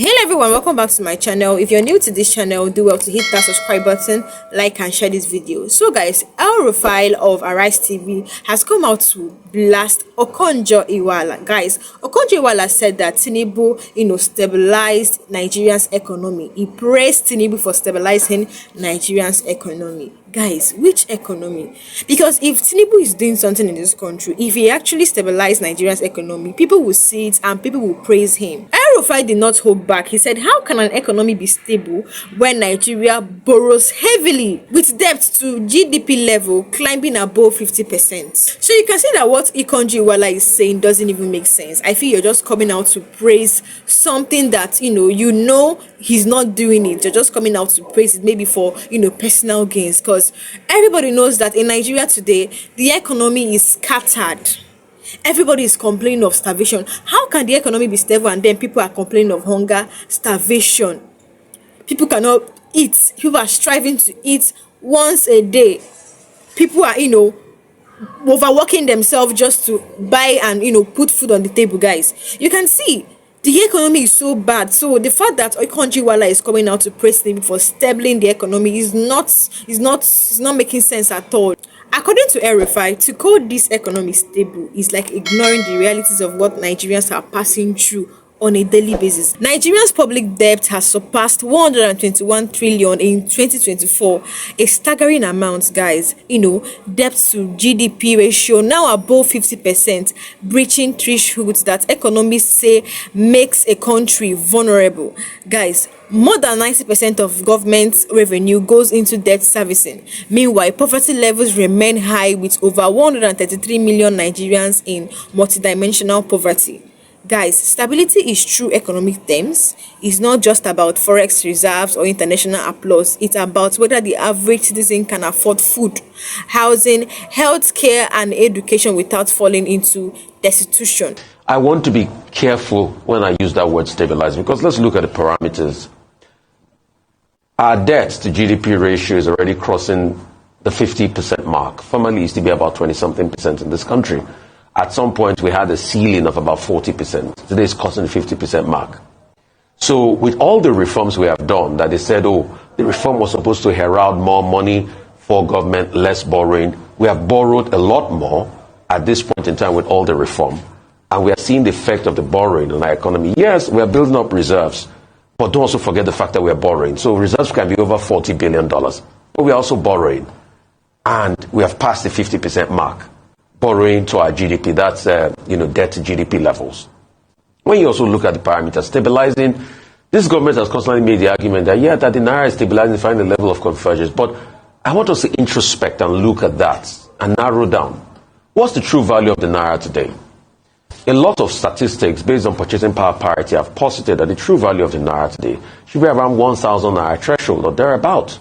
Hello everyone, welcome back to my channel. If you're new to this channel, do well to hit that subscribe button, like and share this video. So guys, Rufia of Arise TV has come out to blast Okonjo Iweala. Guys, Okonjo Iweala said that Tinubu, stabilized Nigeria's economy. He praised Tinubu for stabilizing Nigeria's economy. Guys, which economy? Because if Tinubu is doing something in this country, if he actually stabilized Nigeria's economy, people will see it and people will praise him. Rufia did not hold back. He said, how can an economy be stable when Nigeria borrows heavily with debt to GDP level climbing above 50%? So you can see that what Okonjo Iweala is saying doesn't even make sense. I feel you're just coming out to praise something that you know he's not doing it. You're just coming out to praise it maybe for personal gains, because everybody knows that in Nigeria today the economy is scattered. Everybody is complaining of starvation. How can the economy be stable and then people are complaining of hunger, starvation? People cannot eat. People are striving to eat once a day. People are overworking themselves just to buy and put food on the table. Guys, you can see the economy is so bad. So the fact that Okonjo Iweala is coming out to praise him for stabling the economy is not making sense at all. According to Rufia, to call this economy stable is like ignoring the realities of what Nigerians are passing through on a daily basis. Nigeria's public debt has surpassed 121 trillion in 2024, a staggering amount, guys. Debt to GDP ratio now above 50%, breaching thresholds that economists say makes a country vulnerable. Guys, more than 90% of government revenue goes into debt servicing. Meanwhile, poverty levels remain high with over 133 million Nigerians in multidimensional poverty. Guys, stability is true economic terms. It's not just about forex reserves or international applause. It's about whether the average citizen can afford food, housing, healthcare, and education without falling into destitution. I want to be careful when I use that word stabilize, because let's look at the parameters. Our debt to GDP ratio is already crossing the 50% mark. Formerly, it used to be about 20-something% in this country. At some point, we had a ceiling of about 40%. Today, it's crossing the 50% mark. So with all the reforms we have done, that they said, the reform was supposed to herald more money for government, less borrowing. We have borrowed a lot more at this point in time with all the reform. And we are seeing the effect of the borrowing on our economy. Yes, we are building up reserves. But don't also forget the fact that we are borrowing. So reserves can be over $40 billion. But we are also borrowing. And we have passed the 50% mark. Borrowing to our GDP, that's, debt to GDP levels. When you also look at the parameters, stabilizing, this government has constantly made the argument that, that the Naira is stabilizing, find the level of convergence. But I want us to introspect and look at that and narrow down. What's the true value of the Naira today? A lot of statistics based on purchasing power parity have posited that the true value of the Naira today should be around 1,000 Naira threshold or thereabout.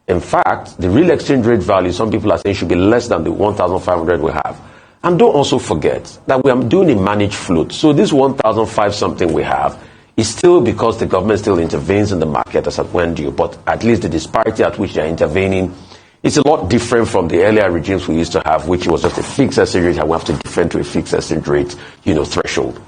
In fact, the real exchange rate value, some people are saying, should be less than the 1,500 we have. And don't also forget that we are doing a managed float. So this 1,005 something we have is still because the government still intervenes in the market as at when due. But at least the disparity at which they are intervening is a lot different from the earlier regimes we used to have, which was just a fixed exchange rate and we have to defend to a fixed exchange rate, threshold.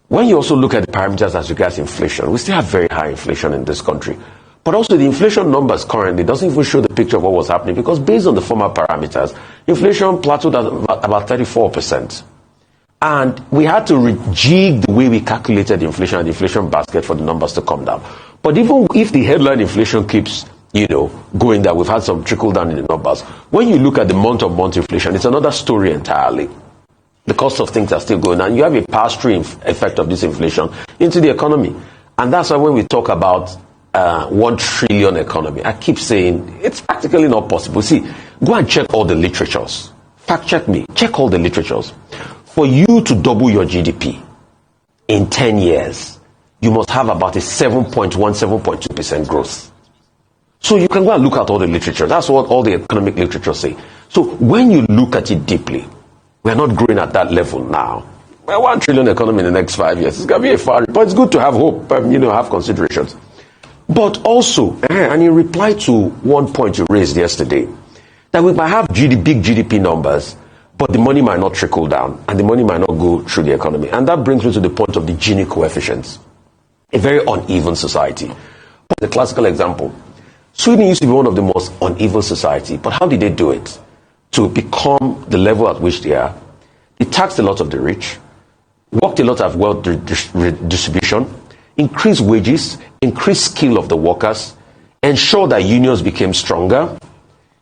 When you also look at the parameters as regards inflation, we still have very high inflation in this country. But also the inflation numbers currently doesn't even show the picture of what was happening, because based on the former parameters, inflation plateaued at about 34%. And we had to rejig the way we calculated inflation and the inflation basket for the numbers to come down. But even if the headline inflation keeps going down, we've had some trickle down in the numbers. When you look at the month-on-month inflation, it's another story entirely. The cost of things are still going down. You have a pass-through effect of this inflation into the economy. And that's why when we talk about 1 trillion economy, I keep saying it's practically not possible. See, go and check all the literatures. Fact check me. Check all the literatures. For you to double your GDP in 10 years, you must have about a 7.2% growth. So you can go and look at all the literature. That's what all the economic literature say. So when you look at it deeply, we're not growing at that level now. We're 1 trillion economy in the next 5 years. It's going to be a far, but it's good to have hope, have considerations. But also, and in reply to one point you raised yesterday, that we might have big GDP numbers, but the money might not trickle down, and the money might not go through the economy. And that brings me to the point of the Gini coefficients. a very uneven society. The classical example, Sweden used to be one of the most uneven society, but how did they do it? To become the level at which they are, they taxed a lot of the rich, worked a lot of wealth redistribution, increased wages, increased skill of the workers, ensured that unions became stronger,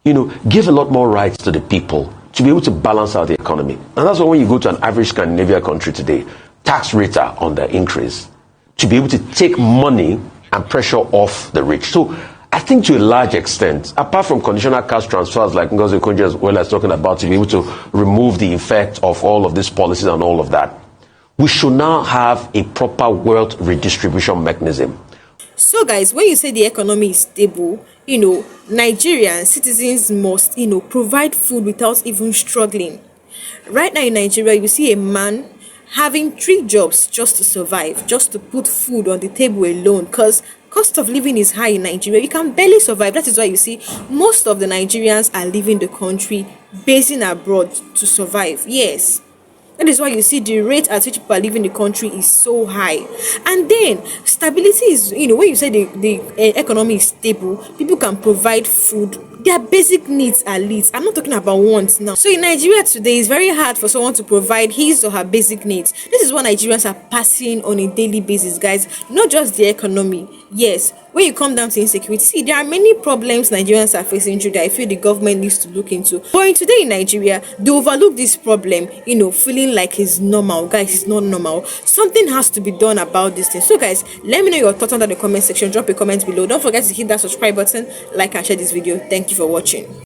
give a lot more rights to the people to be able to balance out the economy. And that's why when you go to an average Scandinavian country today, tax rates are on the increase to be able to take money and pressure off the rich. So I think to a large extent, apart from conditional cash transfers like Okonjo Iweala is talking about, to be able to remove the effect of all of these policies and all of that, we should now have a proper wealth redistribution mechanism. So guys, when you say the economy is stable, Nigerian citizens must, provide food without even struggling. Right now in Nigeria, you see a man having 3 jobs just to survive, just to put food on the table alone, because cost of living is high in Nigeria. You can barely survive. That is why you see most of the Nigerians are leaving the country, basing abroad to survive. Yes. That is why you see the rate at which people are leaving the country is so high. And then stability is, when you say the economy is stable, people can provide food, their basic needs at least. I'm not talking about wants now. So in Nigeria today, it's very hard for someone to provide his or her basic needs. This is what Nigerians are passing on a daily basis, guys. Not just the economy. Yes, when you come down to insecurity, see, there are many problems Nigerians are facing through that I feel the government needs to look into. But today in Nigeria, they overlook this problem, feeling like it's normal. Guys, it's not normal. Something has to be done about this thing. So guys, let me know your thoughts under the comment section. Drop a comment below. Don't forget to hit that subscribe button, like and share this video. Thank you for watching.